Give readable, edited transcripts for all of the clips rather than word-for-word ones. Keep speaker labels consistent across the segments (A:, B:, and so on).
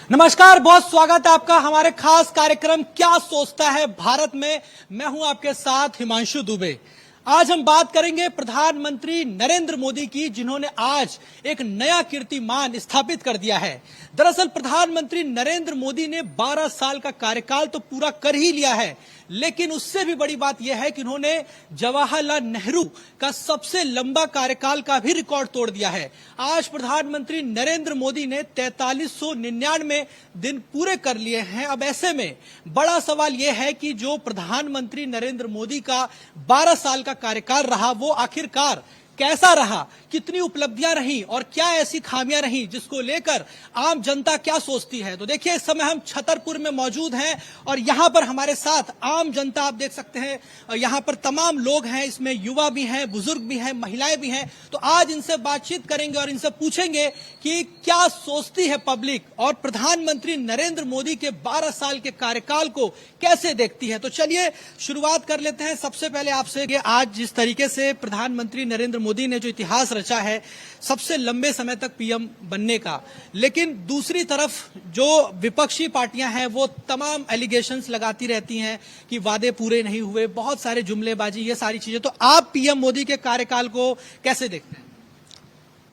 A: नमस्कार, बहुत स्वागत है आपका हमारे खास कार्यक्रम क्या सोचता है भारत में। मैं हूं आपके साथ हिमांशु दुबे। आज हम बात करेंगे प्रधानमंत्री नरेंद्र मोदी की, जिन्होंने आज एक नया कीर्तिमान स्थापित कर दिया है। दरअसल प्रधानमंत्री नरेंद्र मोदी ने 12 साल का कार्यकाल तो पूरा कर ही लिया है, लेकिन उससे भी बड़ी बात यह है कि उन्होंने जवाहरलाल नेहरू का सबसे लंबा कार्यकाल का भी रिकॉर्ड तोड़ दिया है। आज प्रधानमंत्री नरेंद्र मोदी ने 4399 दिन पूरे कर लिए हैं। अब ऐसे में बड़ा सवाल यह है कि जो प्रधानमंत्री नरेंद्र मोदी का 12 साल का कार्यकाल रहा, वो आखिरकार कैसा रहा, कितनी उपलब्धियां रही और क्या ऐसी खामियां रही जिसको लेकर आम जनता क्या सोचती है। तो देखिए, इस समय हम छतरपुर में मौजूद हैं और यहां पर हमारे साथ आम जनता आप देख सकते हैं, यहां पर तमाम लोग हैं, इसमें युवा भी हैं, बुजुर्ग भी हैं, महिलाएं भी हैं। तो आज इनसे बातचीत करेंगे और इनसे पूछेंगे कि क्या सोचती है पब्लिक और प्रधानमंत्री नरेंद्र मोदी के 12 साल के कार्यकाल को कैसे देखती है। तो चलिए शुरुआत कर लेते हैं। सबसे पहले आपसे आज जिस तरीके से प्रधानमंत्री नरेंद्र मोदी ने जो इतिहास रचा है सबसे लंबे समय तक पीएम बनने का, लेकिन दूसरी तरफ जो विपक्षी पार्टियां हैं वो तमाम एलिगेशंस लगाती रहती हैं कि वादे पूरे नहीं हुए, बहुत सारे जुमलेबाजी, ये सारी चीजें। तो आप पीएम मोदी के कार्यकाल को कैसे देखते हैं?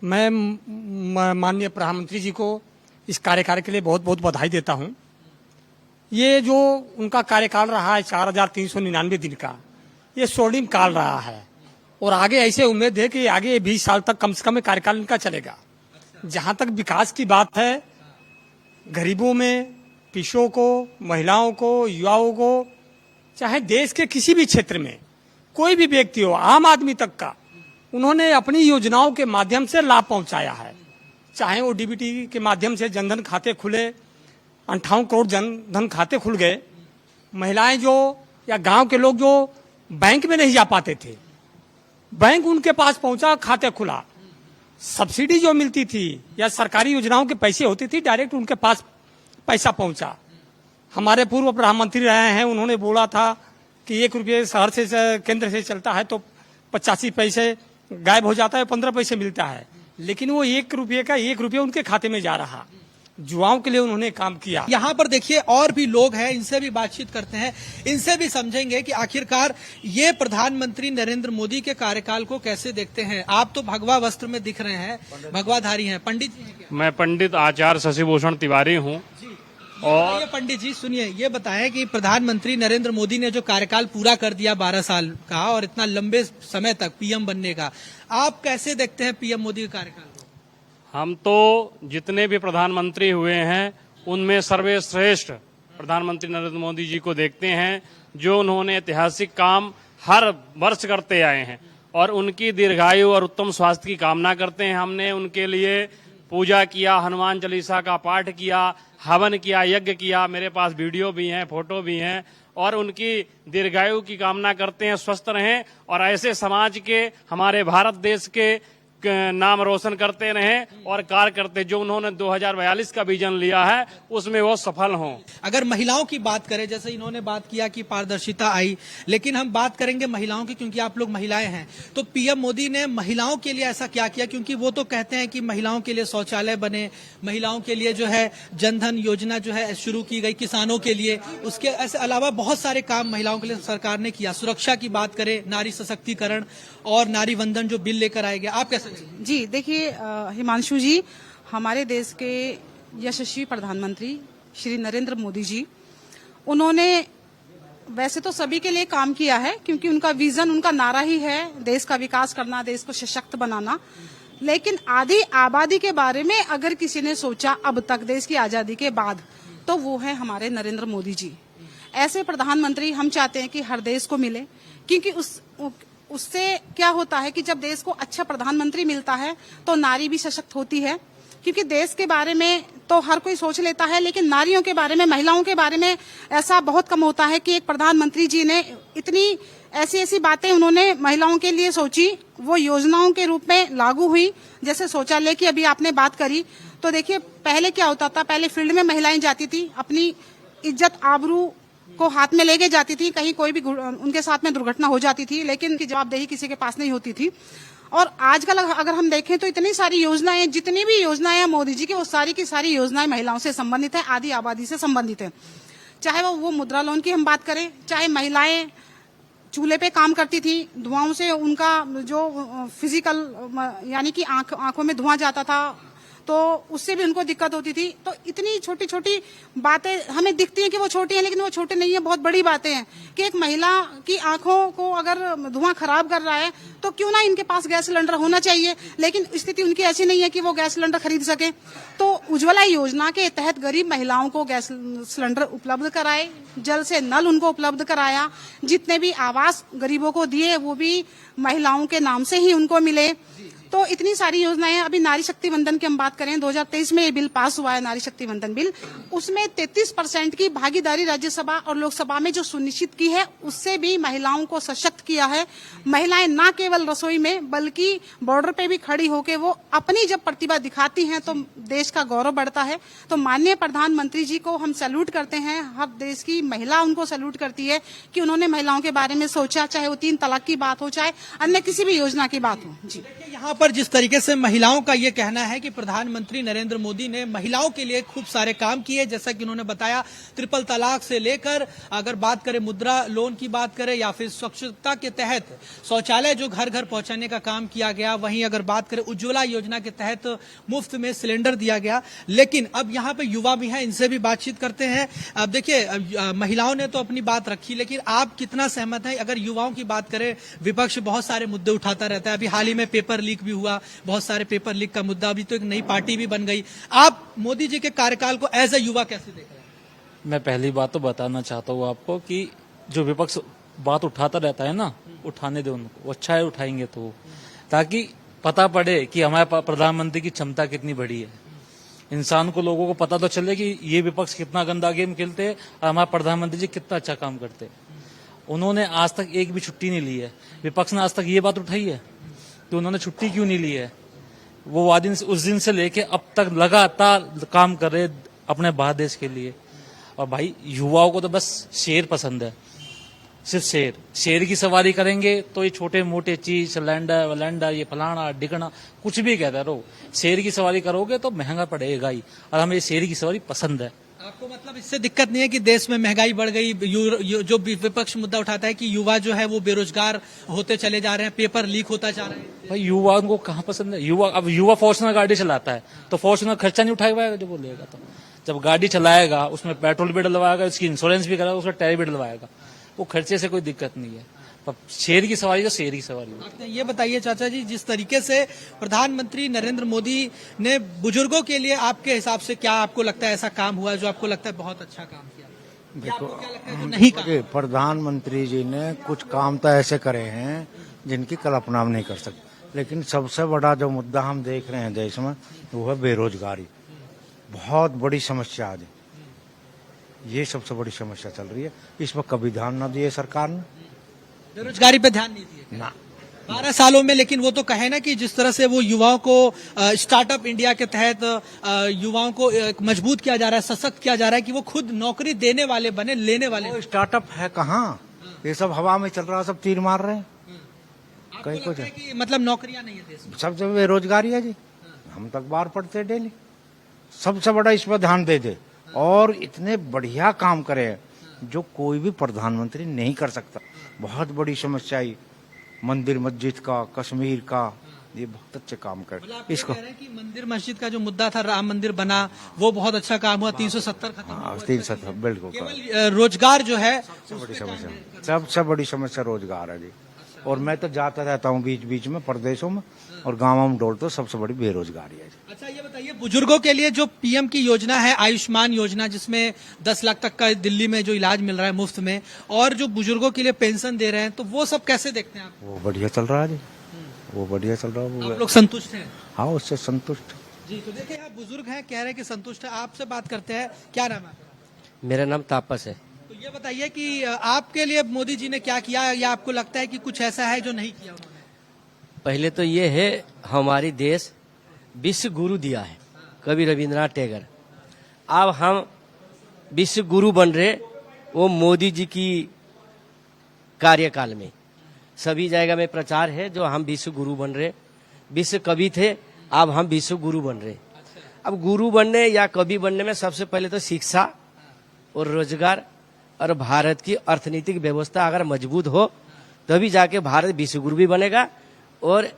B: मैं माननीय प्रधानमंत्री जी को इस कार्यकाल के लिए बहुत बहुत बधाई देता हूं। ये जो उनका कार्यकाल रहा है 4399 दिन का, ये स्वर्णिम काल रहा है और आगे ऐसे उम्मीद है कि आगे 20 साल तक कम से कम कार्यकाल इनका चलेगा। जहां तक विकास की बात है, गरीबों में, पिछड़ों को, महिलाओं को, युवाओं को, चाहे देश के किसी भी क्षेत्र में कोई भी व्यक्ति हो, आम आदमी तक का, उन्होंने अपनी योजनाओं के माध्यम से लाभ पहुंचाया है। चाहे वो डीबीटी के माध्यम से जनधन खाते खुले, 58 करोड़ जनधन खाते खुल गए। महिलाएं जो या गांव के लोग जो बैंक में नहीं जा पाते थे, बैंक उनके पास पहुंचा, खाते खुला। सब्सिडी जो मिलती थी या सरकारी योजनाओं के पैसे होती थी, डायरेक्ट उनके पास पैसा पहुंचा। हमारे पूर्व प्रधानमंत्री रहे हैं, उन्होंने बोला था कि 1 रुपये शहर से केंद्र से चलता है तो 85 पैसे गायब हो जाता है, 15 पैसे मिलता है। लेकिन वो 1 रुपये का 1 रुपये उनके खाते में जा रहा। युवाओं के लिए उन्होंने काम किया।
A: यहाँ पर देखिए और भी लोग हैं, इनसे भी बातचीत करते हैं, इनसे भी समझेंगे कि आखिरकार ये प्रधानमंत्री नरेंद्र मोदी के कार्यकाल को कैसे देखते हैं। आप तो भगवा वस्त्र में दिख रहे हैं, भगवाधारी हैं। पंडित जी हैं क्या?
C: मैं पंडित आचार्य शशिभूषण तिवारी हूँ। और
A: ये पंडित जी सुनिए, ये बताएं कि प्रधानमंत्री नरेंद्र मोदी ने जो कार्यकाल पूरा कर दिया 12 साल का और इतना लंबे समय तक पीएम बनने का, आप कैसे देखते हैं पीएम मोदी का कार्यकाल?
C: हम तो जितने भी प्रधानमंत्री हुए हैं उनमें सर्वश्रेष्ठ प्रधानमंत्री नरेंद्र मोदी जी को देखते हैं, जो उन्होंने ऐतिहासिक काम हर वर्ष करते आए हैं और उनकी दीर्घायु और उत्तम स्वास्थ्य की कामना करते हैं। हमने उनके लिए पूजा किया, हनुमान चालीसा का पाठ किया, हवन किया, यज्ञ किया। मेरे पास वीडियो भी हैं, फोटो भी हैं और उनकी दीर्घायु की कामना करते हैं, स्वस्थ रहें और ऐसे समाज के, हमारे भारत देश के नाम रोशन करते रहें और कार्य करते, जो उन्होंने 2042 का विजन लिया है उसमें वो सफल हों।
A: अगर महिलाओं की बात करें, जैसे इन्होंने बात किया कि पारदर्शिता आई, लेकिन हम बात करेंगे महिलाओं की, क्योंकि आप लोग महिलाएं हैं। तो पीएम मोदी ने महिलाओं के लिए ऐसा क्या किया? क्योंकि वो तो कहते हैं कि महिलाओं के लिए शौचालय बने, महिलाओं के लिए जो है जनधन योजना जो है शुरू की गई, किसानों के लिए, उसके ऐसे अलावा बहुत सारे काम महिलाओं के लिए सरकार ने किया। सुरक्षा की बात करें, नारी सशक्तिकरण और नारी वंदन जो बिल लेकर आए गए, आप कैसे?
D: जी देखिए हिमांशु जी, हमारे देश के यशस्वी प्रधानमंत्री श्री नरेंद्र मोदी जी, उन्होंने वैसे तो सभी के लिए काम किया है, क्योंकि उनका विजन, उनका नारा ही है देश का विकास करना, देश को सशक्त बनाना। लेकिन आधी आबादी के बारे में अगर किसी ने सोचा अब तक देश की आजादी के बाद, तो वो है हमारे नरेंद्र मोदी जी। ऐसे प्रधानमंत्री हम चाहते हैं कि हर देश को मिले, क्योंकि उससे क्या होता है कि जब देश को अच्छा प्रधानमंत्री मिलता है तो नारी भी सशक्त होती है। क्योंकि देश के बारे में तो हर कोई सोच लेता है, लेकिन नारियों के बारे में, महिलाओं के बारे में ऐसा बहुत कम होता है कि एक प्रधानमंत्री जी ने इतनी ऐसी ऐसी बातें उन्होंने महिलाओं के लिए सोची, वो योजनाओं के रूप में लागू हुई। जैसे शौचालय की अभी आपने बात करी, तो देखिए पहले क्या होता था, पहले फील्ड में महिलाएं जाती थी, अपनी इज्जत आबरू को हाथ में लेके जाती थी, कहीं कोई भी उनके साथ में दुर्घटना हो जाती थी, लेकिन की जवाबदेही किसी के पास नहीं होती थी। और आजकल अगर हम देखें तो इतनी सारी योजनाएं, जितनी भी योजनाएं हैं मोदी जी की, वो सारी की सारी योजनाएं महिलाओं से संबंधित है, आधी आबादी से संबंधित है। चाहे वो मुद्रा लोन की हम बात करें, चाहे महिलाएं चूल्हे पे काम करती थी, धुआं से उनका जो फिजिकल यानी कि आंखों में धुआं जाता था तो उससे भी उनको दिक्कत होती थी। तो इतनी छोटी छोटी बातें हमें दिखती हैं कि वो छोटी हैं, लेकिन वो छोटी नहीं है, बहुत बड़ी बातें हैं कि एक महिला की आंखों को अगर धुआं खराब कर रहा है तो क्यों ना इनके पास गैस सिलेंडर होना चाहिए, लेकिन स्थिति उनकी ऐसी नहीं है कि वो गैस सिलेंडर खरीद सके। तो उज्ज्वला योजना के तहत गरीब महिलाओं को गैस सिलेंडर उपलब्ध कराए, जल से नल उनको उपलब्ध कराया, जितने भी आवास गरीबों को दिए वो भी महिलाओं के नाम से ही उनको मिले। तो इतनी सारी योजनाएं। अभी नारी शक्ति वंदन की हम बात करें, 2023 में ये बिल पास हुआ है, नारी शक्ति वंदन बिल। उसमें 33% की भागीदारी राज्यसभा और लोकसभा में जो सुनिश्चित की है, उससे भी महिलाओं को सशक्त किया है। महिलाएं न केवल रसोई में बल्कि बॉर्डर पे भी खड़ी होकर वो अपनी जब प्रतिभा दिखाती हैं तो देश का गौरव बढ़ता है। तो माननीय प्रधानमंत्री जी को हम सैल्यूट करते हैं, हर देश की महिला उनको सैल्यूट करती है कि उन्होंने महिलाओं के बारे में सोचा, चाहे वो 3 तलाक की बात हो, चाहे अन्य किसी भी योजना की बात हो। जी,
A: यहाँ पर जिस तरीके से महिलाओं का ये कहना है कि प्रधानमंत्री नरेंद्र मोदी ने महिलाओं के लिए खूब सारे काम किए, जैसा कि उन्होंने बताया, ट्रिपल तलाक से लेकर अगर बात करें मुद्रा लोन की बात करें या फिर स्वच्छता के तहत शौचालय जो घर घर पहुंचाने का काम किया गया, वहीं अगर बात करें उज्ज्वला योजना के तहत मुफ्त में सिलेंडर दिया गया। लेकिन अब यहाँ पे युवा भी हैं, इनसे भी बातचीत करते हैं। अब देखिए, महिलाओं ने तो अपनी बात रखी, लेकिन आप कितना सहमत हैं? अगर युवाओं की बात करें, विपक्ष बहुत सारे मुद्दे उठाता रहता है। अभी हाल ही में पेपर लीक भी हुआ, बहुत सारे पेपर लीक का मुद्दा, अभी तो एक नई पार्टी भी बन गई। आप मोदी जी के कार्यकाल को एज ए युवा कैसे देख रहे हैं?
E: मैं पहली बात तो बताना चाहता हूँ आपको कि जो विपक्ष बात उठाता रहता है ना, उठाने दो उनको, वो अच्छा है उठाएंगे तो, ताकि पता पड़े कि हमारे प्रधानमंत्री की क्षमता कितनी बड़ी है। इंसान को, लोगों को पता तो चले कि ये विपक्ष कितना गंदा गेम खेलते हैं और हमारे प्रधानमंत्री जी कितना अच्छा काम करते हैं। उन्होंने आज तक एक भी छुट्टी नहीं ली है। विपक्ष ने आज तक ये बात उठाई है कि उन्होंने छुट्टी क्यों नहीं ली है। वो उस दिन से लेके अब तक लगातार काम कर रहे अपने भारत देश के लिए। और भाई, युवाओं को तो बस शेर पसंद है, सिर्फ शेर की सवारी करेंगे तो ये छोटे मोटे चीज, सिलेंडर वलेंडर, ये फलाना डिगना कुछ भी कहता रहो, शेर की सवारी करोगे तो महंगा पड़ेगा ही। और हमें शेर की सवारी पसंद है।
A: आपको मतलब इससे दिक्कत नहीं है कि देश में महंगाई बढ़ गई? जो विपक्ष मुद्दा उठाता है कि युवा जो है वो बेरोजगार होते चले जा रहे हैं, पेपर लीक होता जा रहे हैं।
E: भाई, युवाओं को कहाँ पसंद है? अब युवा फॉर्च्यूनर गाड़ी चलाता है तो फॉर्च्यूनर खर्चा नहीं उठा पाएगा जो बोलेगा। तो जब गाड़ी चलाएगा उसमें पेट्रोल भी डलवाएगा, उसकी इंश्योरेंस भी कराएगा, उसका टैक्स भी डलवाएगा, वो खर्चे से कोई दिक्कत नहीं है। पर शेर की सवारी तो शेर की सवारी है।
A: आपने ये बताइए चाचा जी, जिस तरीके से प्रधानमंत्री नरेंद्र मोदी ने बुजुर्गों के लिए आपके हिसाब से क्या आपको लगता है ऐसा काम हुआ जो आपको लगता है बहुत अच्छा काम किया?
F: देखो,
A: क्या लगता है जो नहीं काम?
F: प्रधानमंत्री जी ने कुछ काम तो ऐसे करे हैं जिनकी कल्पना हम नहीं कर सकते, लेकिन सबसे बड़ा जो मुद्दा हम देख रहे हैं देश में वो है बेरोजगारी। बहुत बड़ी समस्या आज, ये सबसे बड़ी समस्या चल रही है। इस पर कभी ध्यान न दिए सरकार ने,
A: बेरोजगारी पे ध्यान नहीं दिया
F: ना
A: 12 सालों में। लेकिन वो तो कहे ना कि जिस तरह से वो युवाओं को स्टार्टअप इंडिया के तहत युवाओं को मजबूत किया जा रहा है, सशक्त किया जा रहा है कि वो खुद नौकरी देने वाले बने, लेने वाले।
F: वो स्टार्टअप है कहाँ? ये सब हवा में चल रहा है, सब तीर मार रहे हैं। कहीं कुछ है
A: कि मतलब नौकरियां नहीं है देश में,
F: सबसे बेरोजगारी है जी। हम तक बाहर पढ़ते डेली। सबसे बड़ा इस पर ध्यान दे दे और इतने बढ़िया काम करे जो कोई भी प्रधानमंत्री नहीं कर सकता। बहुत बड़ी समस्या है मंदिर मस्जिद का, कश्मीर का, ये बहुत अच्छे काम कर इसको।
A: कह रहे हैं कि मंदिर मस्जिद का जो मुद्दा था, राम मंदिर बना, वो बहुत अच्छा काम हुआ। 370 खत्म हुआ।
F: 370 बिल्कुल।
A: केवल रोजगार जो है
F: बड़ी समस्या, सबसे बड़ी समस्या रोजगार है जी। और मैं तो जाता रहता हूँ बीच बीच में प्रदेशों में और गाँवों में डोलता, सबसे बड़ी बेरोजगारी है जी।
A: अच्छा, ये बताइए, बुजुर्गों के लिए जो पीएम की योजना है, आयुष्मान योजना, जिसमें 10 लाख तक का दिल्ली में जो इलाज मिल रहा है मुफ्त में, और जो बुजुर्गों के लिए पेंशन दे रहे हैं, तो वो सब कैसे देखते हैं आप?
F: वो बढ़िया चल रहा है जी, वो बढ़िया चल रहा है।
A: आप लोग संतुष्ट हैं?
F: हाँ, उससे संतुष्ट
A: जी। तो देखिए, आप बुजुर्ग हैं, कह रहे हैं कि संतुष्ट है। आपसे बात करते हैं, क्या नाम है आपका?
G: मेरा नाम तापस है।
A: तो ये बताइए कि आपके लिए मोदी जी ने क्या किया, या आपको लगता है कि कुछ ऐसा है जो नहीं किया उन्होंने?
G: पहले तो ये है, हमारी देश विश्व गुरु दिया है कवि रविंद्रनाथ टैगोर। अब हम विश्व गुरु बन रहे वो मोदी जी की कार्यकाल में। सभी जगह में प्रचार है जो हम विश्व गुरु बन रहे, विश्व कवि थे, अब हम विश्व गुरु बन रहे। अब गुरु बनने या कवि बनने में सबसे पहले तो शिक्षा और रोजगार और भारत की अर्थनीतिक व्यवस्था अगर मजबूत हो तभी जाके भारत विश्व गुरु भी बनेगा और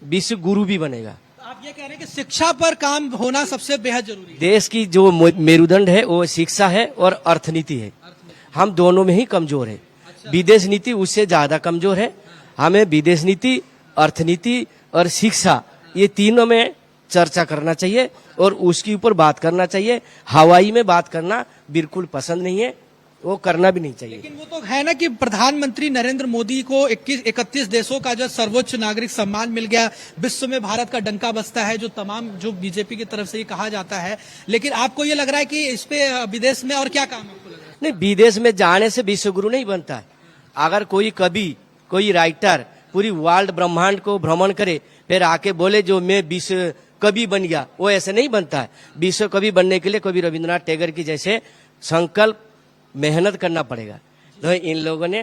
G: विश्व गुरु भी बनेगा।
A: आप ये कह रहे हैं कि शिक्षा पर काम होना सबसे बेहद जरूरी है।
G: देश की जो मेरुदंड है वो शिक्षा है और अर्थनीति है। हम दोनों में ही कमजोर है। विदेश नीति उससे ज्यादा कमजोर है। हमें विदेश नीति, अर्थनीति और शिक्षा ये तीनों में चर्चा करना चाहिए और उसके ऊपर बात करना चाहिए। हवाई में बात करना बिल्कुल पसंद नहीं है, वो करना भी नहीं चाहिए।
A: लेकिन वो तो है ना कि प्रधानमंत्री नरेंद्र मोदी को 31 देशों का जो सर्वोच्च नागरिक सम्मान मिल गया, विश्व में भारत का डंका बजता है, जो बीजेपी की तरफ से ये कहा जाता है। लेकिन आपको ये लग रहा है कि इस पे विदेश में और क्या काम आपको लग रहा है?
G: नहीं, विदेश में जाने से विश्व गुरु नहीं बनता है। अगर कोई कवि, कोई राइटर पूरी वर्ल्ड ब्रह्मांड को भ्रमण करे फिर आके बोले जो मैं विश्व कवि बन गया, वो ऐसे नहीं बनता है। विश्व कवि बनने के लिए कवि रविंद्रनाथ टैगोर की जैसे संकल्प, मेहनत करना पड़ेगा। तो इन लोगों ने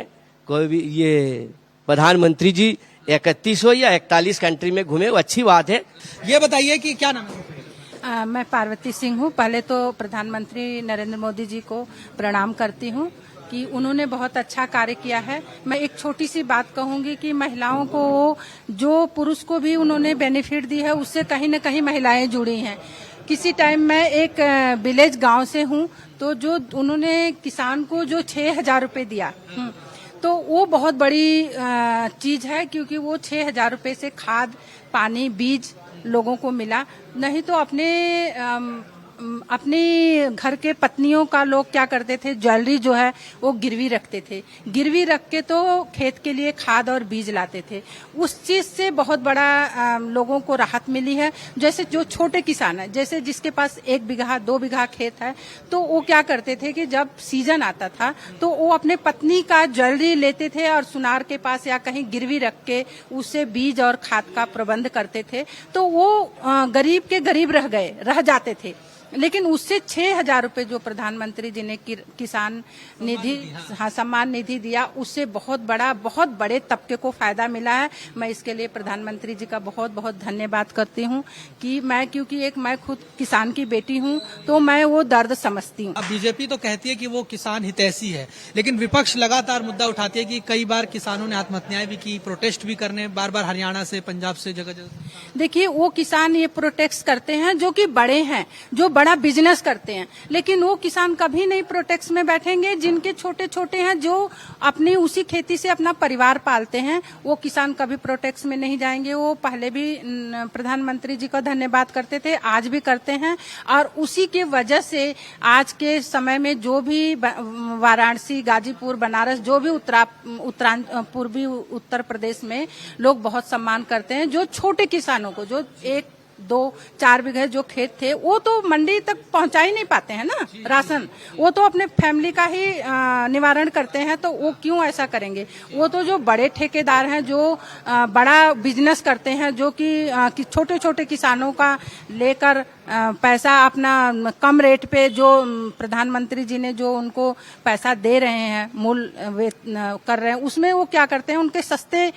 G: कोई भी ये प्रधानमंत्री जी 31 हो या 41 कंट्री में घूमे, वो अच्छी बात है।
A: ये बताइए कि क्या नाम है?
H: मैं पार्वती सिंह हूँ। पहले तो प्रधानमंत्री नरेंद्र मोदी जी को प्रणाम करती हूँ कि उन्होंने बहुत अच्छा कार्य किया है। मैं एक छोटी सी बात कहूंगी कि महिलाओं को जो पुरुष को भी उन्होंने बेनिफिट दी है उससे कहीं न कहीं महिलाएं जुड़ी हैं। किसी टाइम मैं एक विलेज गांव से हूँ, तो जो उन्होंने किसान को जो 6,000 रुपए दिया, तो वो बहुत बड़ी चीज है, क्योंकि वो 6,000 रुपए से खाद, पानी, बीज लोगों को मिला। नहीं तो अपने घर के पत्नियों का लोग क्या करते थे, ज्वेलरी जो है वो गिरवी रखते थे। गिरवी रख के तो खेत के लिए खाद और बीज लाते थे। उस चीज से बहुत बड़ा लोगों को राहत मिली है। जैसे जो छोटे किसान है, जैसे जिसके पास 1 बीघा 2 बीघा खेत है, तो वो क्या करते थे कि जब सीजन आता था तो वो अपने पत्नी का ज्वेलरी लेते थे और सुनार के पास या कहीं गिरवी रख के उससे बीज और खाद का प्रबंध करते थे। तो वो गरीब के गरीब रह जाते थे। लेकिन उससे 6,000 रुपए जो प्रधानमंत्री जी ने किसान निधि, सम्मान निधि दिया, उससे बहुत बड़े तबके को फायदा मिला है। मैं इसके लिए प्रधानमंत्री जी का बहुत बहुत धन्यवाद करती हूँ कि क्योंकि मैं खुद किसान की बेटी हूँ, तो मैं वो दर्द समझती हूँ।
A: अब बीजेपी तो कहती है कि वो किसान हितैषी है, लेकिन विपक्ष लगातार मुद्दा उठाती है कि कई बार किसानों ने आत्महत्याएं भी की, प्रोटेस्ट भी करने बार हरियाणा से, पंजाब से, जगह।
H: देखिए, वो किसान ये प्रोटेस्ट करते हैं जो कि बड़े हैं, जो बड़ा बिजनेस करते हैं, लेकिन वो किसान कभी नहीं प्रोटेक्स में बैठेंगे जिनके छोटे छोटे हैं, जो अपनी उसी खेती से अपना परिवार पालते हैं। वो किसान कभी प्रोटेक्स में नहीं जाएंगे। वो पहले भी प्रधानमंत्री जी का धन्यवाद करते थे, आज भी करते हैं। और उसी के वजह से आज के समय में जो भी वाराणसी, गाजीपुर, बनारस, जो भी पूर्वी उत्तर प्रदेश में लोग बहुत सम्मान करते हैं। जो छोटे किसानों को, जो 1, 2, 4 बीघे जो खेत थे, वो तो मंडी तक पहुंचा ही नहीं पाते हैं ना राशन। वो तो अपने फैमिली का ही निवारण करते हैं, तो वो क्यों ऐसा करेंगे। वो तो जो बड़े ठेकेदार हैं, जो बड़ा बिजनेस करते हैं, जो कि छोटे छोटे किसानों का लेकर पैसा अपना कम रेट पे, जो प्रधानमंत्री जी ने जो उनको पैसा दे रहे हैं, मूल कर रहे हैं, उसमें वो क्या करते हैं, उनके सस्ते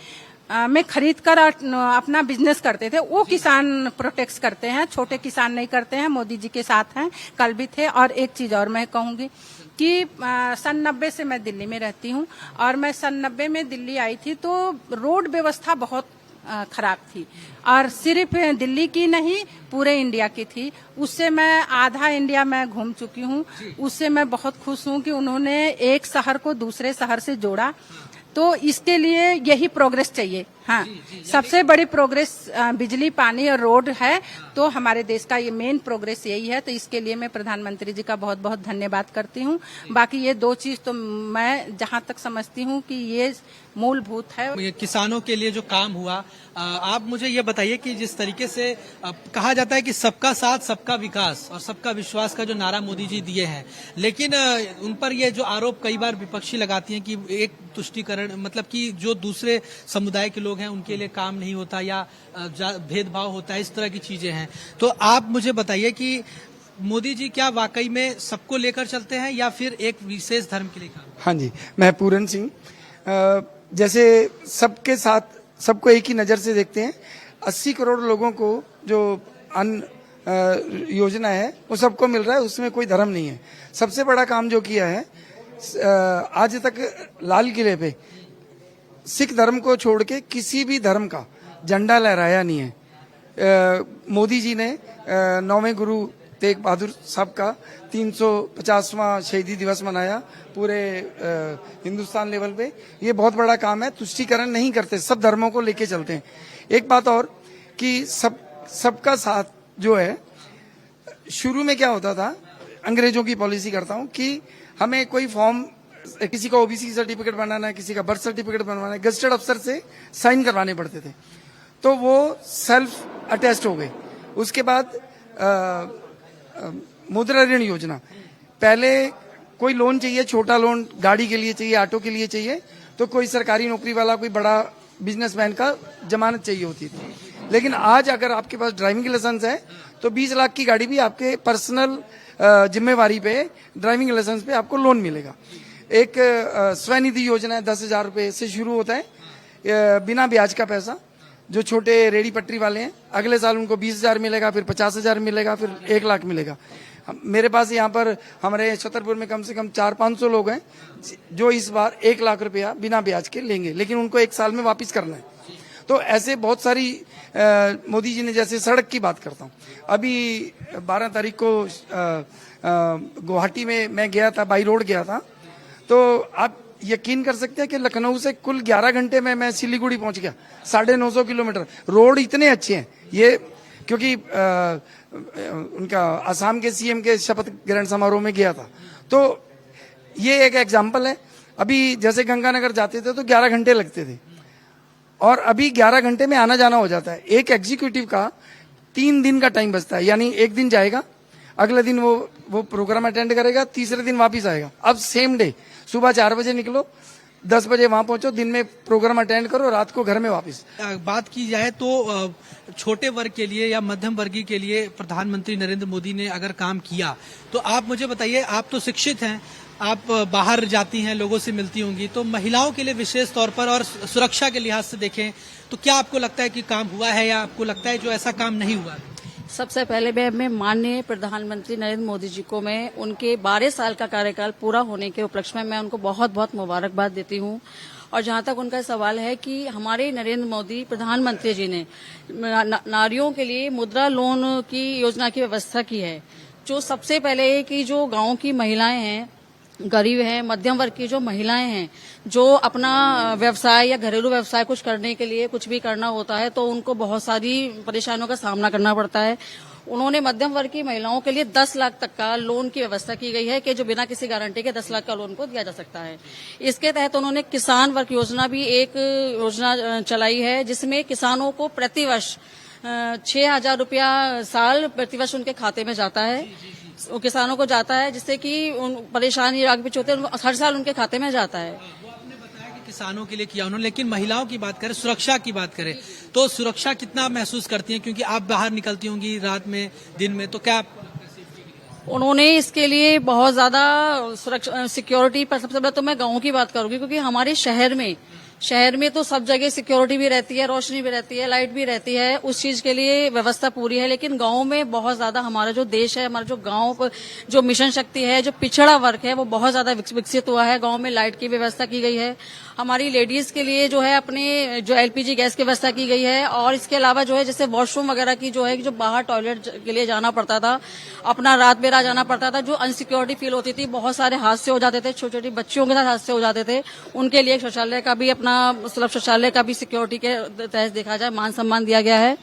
H: में खरीद कर अपना बिजनेस करते थे। वो किसान प्रोटेक्ट करते हैं, छोटे किसान नहीं करते हैं। मोदी जी के साथ हैं, कल भी थे। और एक चीज और मैं कहूंगी कि सन 90 से मैं दिल्ली में रहती हूँ, और मैं सन 90 में दिल्ली आई थी तो रोड व्यवस्था बहुत खराब थी, और सिर्फ दिल्ली की नहीं, पूरे इंडिया की थी। उससे मैं आधा इंडिया में घूम चुकी हूँ। उससे मैं बहुत खुश हूँ कि उन्होंने एक शहर को दूसरे शहर से जोड़ा। तो इसके लिए यही प्रोग्रेस चाहिए। हाँ, सबसे बड़ी प्रोग्रेस बिजली, पानी और रोड है, तो हमारे देश का ये मेन प्रोग्रेस यही है। तो इसके लिए मैं प्रधानमंत्री जी का बहुत बहुत धन्यवाद करती हूँ। बाकी ये 2 चीज तो मैं जहाँ तक समझती हूँ कि ये मूलभूत है।
A: ये किसानों के लिए जो काम हुआ, आप मुझे ये बताइए कि जिस तरीके से कहा जाता है कि सबका साथ, सबका विकास और सबका विश्वास का जो नारा मोदी जी दिए हैं, लेकिन उन पर ये जो आरोप कई बार विपक्षी लगाती हैं कि एक तुष्टीकरण, मतलब कि जो दूसरे समुदाय के लोग हैं उनके लिए काम नहीं होता या भेदभाव होता है, इस तरह की चीजें हैं। तो आप मुझे बताइए कि मोदी जी क्या वाकई में सबको लेकर चलते हैं या फिर एक विशेष धर्म के लिए काम?
I: हाँ जी, मैं पूरन सिंह। जैसे सबके साथ सबको एक ही नजर से देखते हैं। 80 करोड़ लोगों को जो अन्न योजना है वो सबको मिल रहा है, उसमें कोई धर्म नहीं है। सबसे बड़ा काम जो किया है, आज तक लाल किले पे सिख धर्म को छोड़ के किसी भी धर्म का झंडा लहराया नहीं है। मोदी जी ने 9वें गुरु तेग बहादुर साहब का 350वां शहीदी दिवस मनाया पूरे हिंदुस्तान लेवल पे। ये बहुत बड़ा काम है। तुष्टीकरण नहीं करते, सब धर्मों को लेके चलते हैं। एक बात और कि सबका साथ जो है, शुरू में क्या होता था, अंग्रेजों की पॉलिसी करता हूं कि हमें कोई फॉर्म, किसी का ओबीसी सर्टिफिकेट बनाना है, किसी का बर्थ सर्टिफिकेट बनवाना है, गजेटेड अफसर से साइन करवाने पड़ते थे, तो वो सेल्फ अटेस्ट हो गए। उसके बाद मुद्रा ऋण योजना, पहले कोई लोन चाहिए, छोटा लोन गाड़ी के लिए चाहिए, ऑटो के लिए चाहिए, तो कोई सरकारी नौकरी वाला, कोई बड़ा बिजनेसमैन का जमानत चाहिए होती थी। लेकिन आज अगर आपके पास ड्राइविंग लाइसेंस है तो 20 लाख की गाड़ी भी आपके पर्सनल जिम्मेवारी पे, ड्राइविंग लाइसेंस पे आपको लोन मिलेगा। एक स्वनिधि योजना है, 10,000 रुपए से शुरू होता है, बिना ब्याज का पैसा। जो छोटे रेडी पटरी वाले हैं, अगले साल उनको 20,000 मिलेगा, फिर 50,000 मिलेगा, फिर 1 लाख मिलेगा। मेरे पास यहाँ पर हमारे छतरपुर में कम से कम 400-500 लोग हैं जो इस बार 1 लाख रुपया बिना ब्याज के लेंगे, लेकिन उनको 1 साल में वापिस करना है। तो ऐसे बहुत सारी मोदी जी ने, जैसे सड़क की बात करता हूँ, अभी 12 तारीख को गुवाहाटी में मैं गया था, बाई रोड गया था, तो आप यकीन कर सकते हैं कि लखनऊ से कुल 11 घंटे में मैं सिलीगुड़ी पहुंच गया। 950 किलोमीटर रोड इतने अच्छे हैं ये, क्योंकि उनका असम के सीएम के शपथ ग्रहण समारोह में गया था। तो ये एक एग्जाम्पल है। अभी जैसे गंगानगर जाते थे तो 11 घंटे लगते थे, और अभी 11 घंटे में आना जाना हो जाता है। एक एग्जीक्यूटिव का 3 दिन का टाइम बचता है, यानी एक दिन जाएगा, अगले दिन वो प्रोग्राम अटेंड करेगा, तीसरे दिन वापिस आएगा। अब सेम डे सुबह 4 बजे निकलो, 10 बजे वहां पहुंचो, दिन में प्रोग्राम अटेंड करो, रात को घर में वापस।
A: बात की जाए तो छोटे वर्ग के लिए या मध्यम वर्गीय के लिए प्रधानमंत्री नरेंद्र मोदी ने अगर काम किया, तो आप मुझे बताइए, आप तो शिक्षित हैं, आप बाहर जाती हैं, लोगों से मिलती होंगी, तो महिलाओं के लिए विशेष तौर पर और सुरक्षा के लिहाज से देखें तो क्या आपको लगता है कि काम हुआ है, या आपको लगता है जो ऐसा काम नहीं हुआ?
J: सबसे पहले मैं माननीय प्रधानमंत्री नरेंद्र मोदी जी को मैं उनके 12 साल का कार्यकाल पूरा होने के उपलक्ष्य में मैं उनको बहुत बहुत मुबारकबाद देती हूँ। और जहाँ तक उनका सवाल है कि हमारे नरेंद्र मोदी प्रधानमंत्री जी ने नारियों के लिए मुद्रा लोन की योजना की व्यवस्था की है, जो सबसे पहले कि जो गाँव की महिलाएं हैं, गरीब हैं, मध्यम वर्ग की जो महिलाएं हैं, जो अपना व्यवसाय या घरेलू व्यवसाय कुछ करने के लिए कुछ भी करना होता है तो उनको बहुत सारी परेशानियों का सामना करना पड़ता है। उन्होंने मध्यम वर्ग की महिलाओं के लिए 10 लाख तक का लोन की व्यवस्था की गई है कि जो बिना किसी गारंटी के 10 लाख का लोन को दिया जा सकता है। इसके तहत उन्होंने किसान वर्ग योजना भी एक योजना चलाई है, जिसमें किसानों को प्रतिवर्ष 6,000 रुपया साल प्रतिवर्ष उनके खाते में जाता है, वो किसानों को जाता है, जिससे कि परेशानी आगे पीछे होते हैं, हर साल उनके खाते में जाता है।
A: आपने बताया कि किसानों के लिए किया उन्होंने, लेकिन महिलाओं की बात करें, सुरक्षा की बात करें, तो सुरक्षा कितना महसूस करती हैं, क्योंकि आप बाहर निकलती होंगी रात में, दिन में, तो क्या
J: उन्होंने इसके लिए बहुत ज्यादा सुरक्षा सिक्योरिटी पर, सबसे पहले तो मैं गाँव की बात करूंगी, क्योंकि हमारे शहर में तो सब जगह सिक्योरिटी भी रहती है, रोशनी भी रहती है, लाइट भी रहती है, उस चीज के लिए व्यवस्था पूरी है। लेकिन गांव में बहुत ज्यादा हमारा जो देश है, हमारा जो गांव जो मिशन शक्ति है, जो पिछड़ा वर्ग है, वो बहुत ज्यादा विकसित हुआ है। गांव में लाइट की व्यवस्था की गई है, हमारी लेडीज के लिए जो है अपने जो एलपीजी गैस की व्यवस्था की गई है। और इसके अलावा जो है जैसे वॉशरूम वगैरह की जो है, जो बाहर टॉयलेट के लिए जाना पड़ता था, अपना रात बेरा जाना पड़ता था, जो अनसिक्योरिटी फील होती थी, बहुत सारे हादसे हो जाते थे, छोटी छोटी बच्चियों के साथ हादसे हो जाते थे, उनके लिए शौचालय का भी, अपना सुलभ शौचालय का भी सिक्योरिटी के तहत देखा जाए मान सम्मान दिया गया है।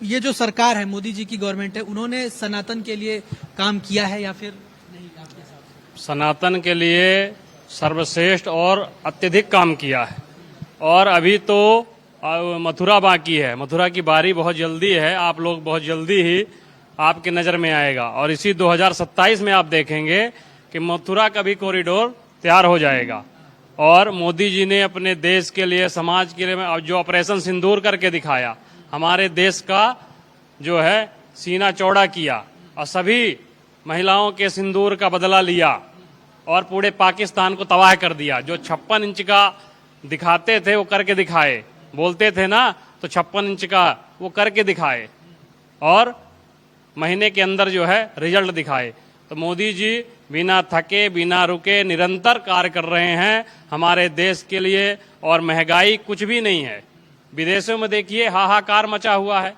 A: ये जो सरकार है, मोदी जी की गवर्नमेंट है, उन्होंने सनातन के लिए काम किया है या फिर नहीं?
C: सनातन के लिए सर्वश्रेष्ठ और अत्यधिक काम किया है, और अभी तो मथुरा बाकी है। मथुरा की बारी बहुत जल्दी है, आप लोग बहुत जल्दी ही आपके नजर में आएगा, और इसी 2027 में आप देखेंगे कि मथुरा का भी कॉरिडोर तैयार हो जाएगा। और मोदी जी ने अपने देश के लिए, समाज के लिए जो ऑपरेशन सिंदूर करके दिखाया, हमारे देश का जो है सीना चौड़ा किया, और सभी महिलाओं के सिंदूर का बदला लिया, और पूरे पाकिस्तान को तबाह कर दिया। जो 56 इंच का दिखाते थे वो करके दिखाए, बोलते थे ना तो 56 इंच का वो करके दिखाए और महीने के अंदर जो है रिजल्ट दिखाए। तो मोदी जी बिना थके बिना रुके निरंतर कार्य कर रहे हैं हमारे देश के लिए, और महंगाई कुछ भी नहीं है। विदेशों में देखिए हाहाकार मचा हुआ है,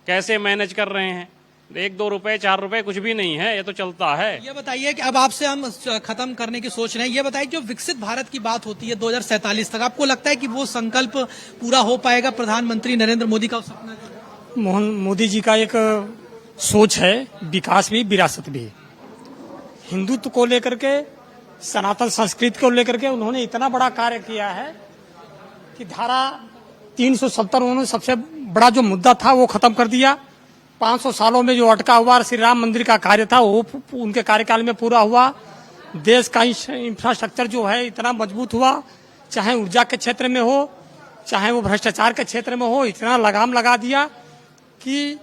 C: कैसे मैनेज कर रहे हैं। 1-2 रुपए 4 रुपए कुछ भी नहीं है, ये तो चलता है।
A: ये बताइए कि अब आपसे हम खत्म करने की सोच रहे हैं, ये बताइए जो विकसित भारत की बात होती है 2047 तक, आपको लगता है कि वो संकल्प पूरा हो पाएगा? प्रधानमंत्री नरेंद्र मोदी का सपना
B: मोदी जी का एक सोच है, विकास भी विरासत भी। हिंदुत्व को लेकर के, सनातन संस्कृति को लेकर के उन्होंने इतना बड़ा कार्य किया है कि धारा 370 उन्होंने सबसे बड़ा जो मुद्दा था वो खत्म कर दिया। 500 सालों में जो अटका हुआ श्री राम मंदिर का कार्य था वो उनके कार्यकाल में पूरा हुआ। देश का इंफ्रास्ट्रक्चर जो है इतना मजबूत हुआ, चाहे ऊर्जा के क्षेत्र में हो चाहे वो भ्रष्टाचार के क्षेत्र में हो, इतना लगाम लगा दिया कि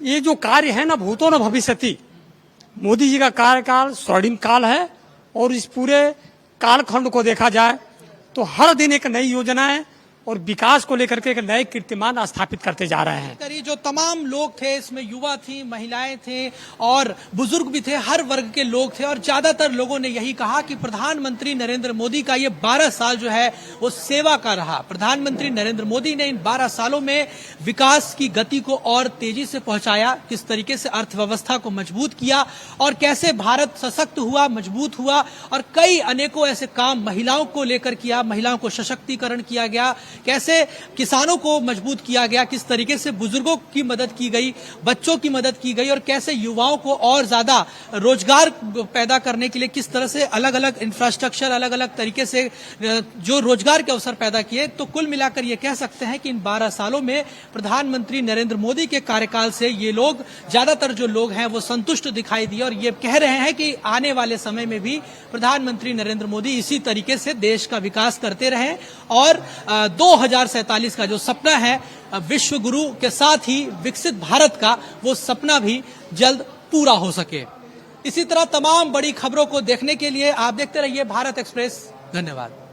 B: ये जो कार्य है ना भूतो न भविष्यति। मोदी जी का कार्यकाल स्वर्णिम काल है और इस पूरे कालखंड को देखा जाए तो हर दिन एक नई योजनाएं और विकास को लेकर के एक नए कीर्तिमान स्थापित करते जा रहे हैं।
A: करिए जो तमाम लोग थे इसमें युवा थी, महिलाएं थे और बुजुर्ग भी थे, हर वर्ग के लोग थे और ज्यादातर लोगों ने यही कहा कि प्रधानमंत्री नरेंद्र मोदी का ये 12 साल जो है वो सेवा का रहा। प्रधानमंत्री नरेंद्र मोदी ने इन 12 सालों में विकास की गति को और तेजी से पहुंचाया, किस तरीके से अर्थव्यवस्था को मजबूत किया और कैसे भारत सशक्त हुआ, मजबूत हुआ और कई अनेकों ऐसे काम महिलाओं को लेकर किया, महिलाओं को सशक्तिकरण किया गया, कैसे किसानों को मजबूत किया गया, किस तरीके से बुजुर्गों की मदद की गई, बच्चों की मदद की गई और कैसे युवाओं को और ज्यादा रोजगार पैदा करने के लिए किस तरह से अलग अलग इंफ्रास्ट्रक्चर, अलग अलग तरीके से जो रोजगार के अवसर पैदा किए। तो कुल मिलाकर ये कह सकते हैं कि इन 12 सालों में प्रधानमंत्री नरेंद्र मोदी के कार्यकाल से ये लोग, ज्यादातर जो लोग हैं वो संतुष्ट दिखाई दिए और ये कह रहे हैं कि आने वाले समय में भी प्रधानमंत्री नरेंद्र मोदी इसी तरीके से देश का विकास करते रहे और 2047 का जो सपना है विश्व गुरु के साथ ही विकसित भारत का, वो सपना भी जल्द पूरा हो सके। इसी तरह तमाम बड़ी खबरों को देखने के लिए आप देखते रहिए भारत एक्सप्रेस। धन्यवाद।